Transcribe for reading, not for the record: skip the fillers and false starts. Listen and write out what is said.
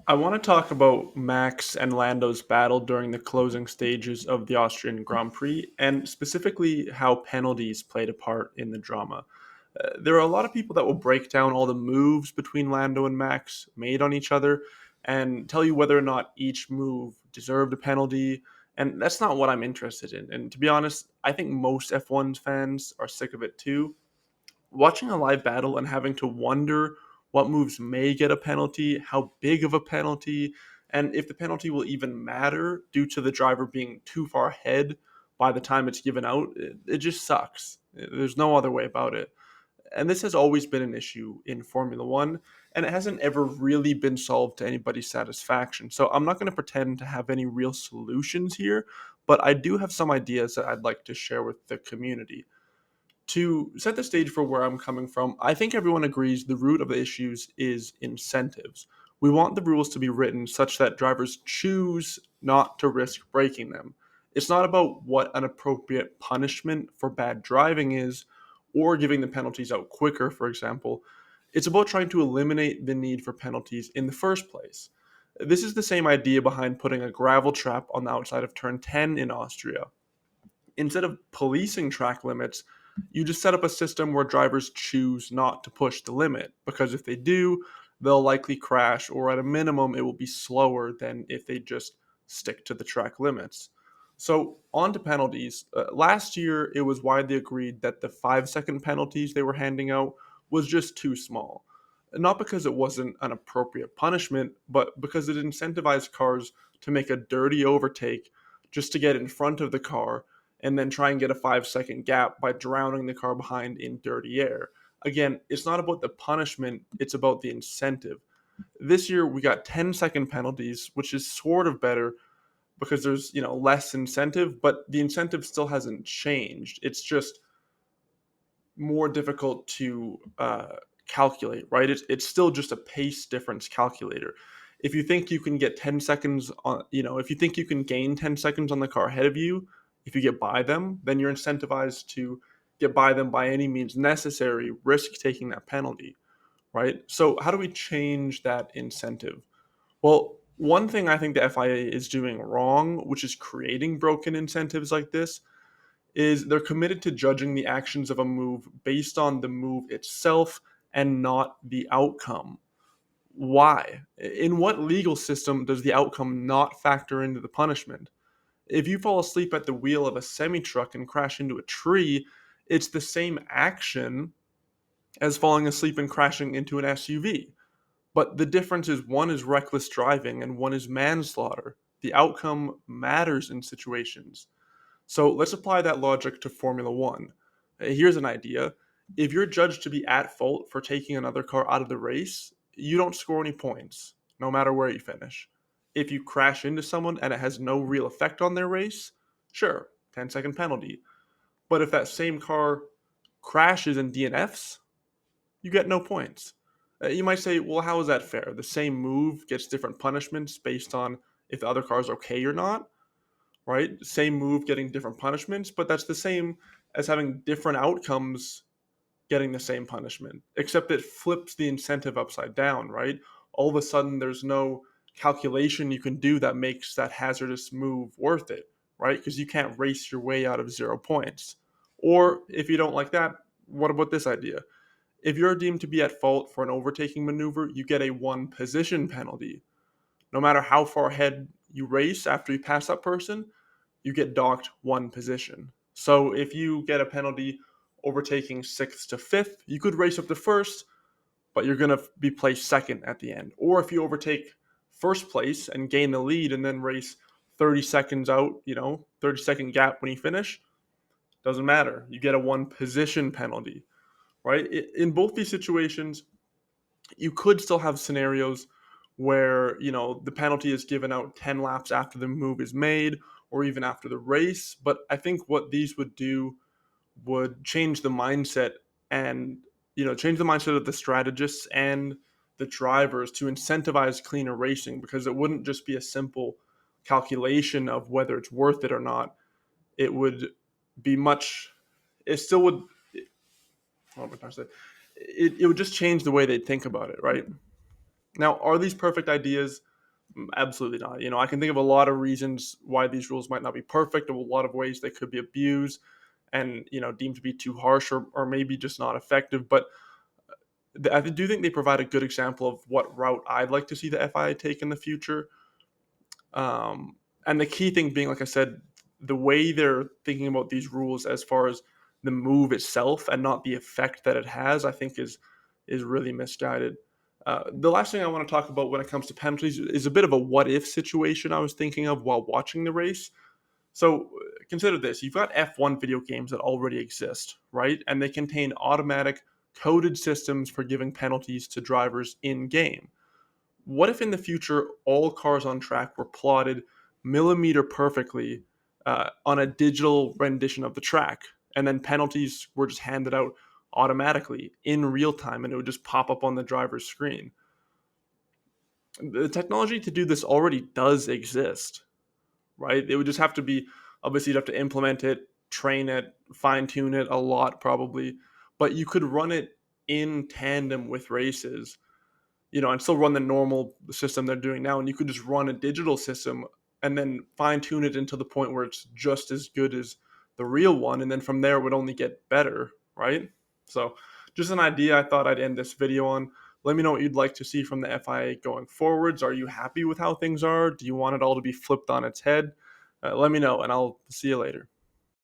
I want to talk about Max and Lando's battle during the closing stages of the Austrian Grand Prix, and specifically how penalties played a part in the drama. There are a lot of people that will break down all the moves between Lando and Max made on each other and tell you whether or not each move deserved a penalty. And that's not what I'm interested in. And to be honest, I think most F1 fans are sick of it too. Watching a live battle and having to wonder what moves may get a penalty, how big of a penalty, and if the penalty will even matter due to the driver being too far ahead by the time it's given out, it just sucks. There's no other way about it. And this has always been an issue in Formula One, and it hasn't ever really been solved to anybody's satisfaction. So I'm not going to pretend to have any real solutions here, but I do have some ideas that I'd like to share with the community. To set the stage for where I'm coming from, I think everyone agrees the root of the issues is incentives. We want the rules to be written such that drivers choose not to risk breaking them. It's not about what an appropriate punishment for bad driving is or giving the penalties out quicker, for example. It's about trying to eliminate the need for penalties in the first place. This is the same idea behind putting a gravel trap on the outside of turn 10 in Austria. Instead of policing track limits, you just set up a system where drivers choose not to push the limit because if they do, they'll likely crash, or at a minimum, it will be slower than if they just stick to the track limits. So, on to penalties. Last year, it was widely agreed that the 5 second penalties they were handing out was just too small. Not because it wasn't an appropriate punishment, but because it incentivized cars to make a dirty overtake just to get in front of the car and then try and get a 5 second gap by drowning the car behind in dirty air. Again, it's not about the punishment, it's about the incentive. This year we got 10-second penalties, which is sort of better because there's, less incentive, but the incentive still hasn't changed. It's just more difficult to calculate, right? It's still just a pace difference calculator. If you think you can get 10 seconds on, if you think you can gain 10 seconds on the car ahead of you, if you get by them, then you're incentivized to get by them by any means necessary, risk taking that penalty, right? So, how do we change that incentive? Well, one thing I think the FIA is doing wrong, which is creating broken incentives like this, is they're committed to judging the actions of a move based on the move itself and not the outcome. Why? In what legal system does the outcome not factor into the punishment? If you fall asleep at the wheel of a semi truck and crash into a tree, it's the same action as falling asleep and crashing into an SUV. But the difference is one is reckless driving and one is manslaughter. The outcome matters in situations. So let's apply that logic to Formula One. Here's an idea. If you're judged to be at fault for taking another car out of the race, you don't score any points, no matter where you finish. If you crash into someone and it has no real effect on their race, sure, 10-second penalty. But if that same car crashes and DNFs, you get no points. You might say, well, how is that fair? The same move gets different punishments based on if the other car is okay or not, right? Same move getting different punishments, but that's the same as having different outcomes getting the same punishment, except it flips the incentive upside down, right? All of a sudden, there's no calculation you can do that makes that hazardous move worth it, right? Because you can't race your way out of 0 points. Or if you don't like that, what about this idea? If you're deemed to be at fault for an overtaking maneuver, you get a one position penalty. No matter how far ahead you race after you pass that person, you get docked one position. So if you get a penalty overtaking sixth to fifth, you could race up to first, but you're going to be placed second at the end. Or if you overtake first place and gain the lead and then race 30 seconds out, 30-second gap when you finish, doesn't matter. You get a one position penalty, right? In both these situations, you could still have scenarios where the penalty is given out 10 laps after the move is made or even after the race, but I think what these would do would change the mindset and change the mindset of the strategists and the drivers to incentivize cleaner racing, because it wouldn't just be a simple calculation of whether it's worth it or not. It would be much it still would what am I trying to say? It would just change the way they think about it, right? Now, are these perfect ideas? Absolutely not. I can think of a lot of reasons why these rules might not be perfect, a lot of ways they could be abused and, deemed to be too harsh or maybe just not effective. But I do think they provide a good example of what route I'd like to see the FIA take in the future. And the key thing being, like I said, the way they're thinking about these rules as far as the move itself and not the effect that it has, I think is really misguided. The last thing I want to talk about when it comes to penalties is a bit of a what if situation I was thinking of while watching the race. So consider this: you've got F1 video games that already exist, right? And they contain automatic coded systems for giving penalties to drivers in game. What if in the future all cars on track were plotted millimeter perfectly on a digital rendition of the track, and then penalties were just handed out automatically in real time, and it would just pop up on the driver's screen? The technology to do this already does exist, right? It would just have to be, obviously, you'd have to implement it, train it, fine tune it a lot, probably, but you could run it in tandem with races, and still run the normal system they're doing now. And you could just run a digital system and then fine tune it into the point where it's just as good as the real one. And then from there, it would only get better, right? So, just an idea I thought I'd end this video on. Let me know what you'd like to see from the FIA going forwards. Are you happy with how things are? Do you want it all to be flipped on its head? Let me know, and I'll see you later.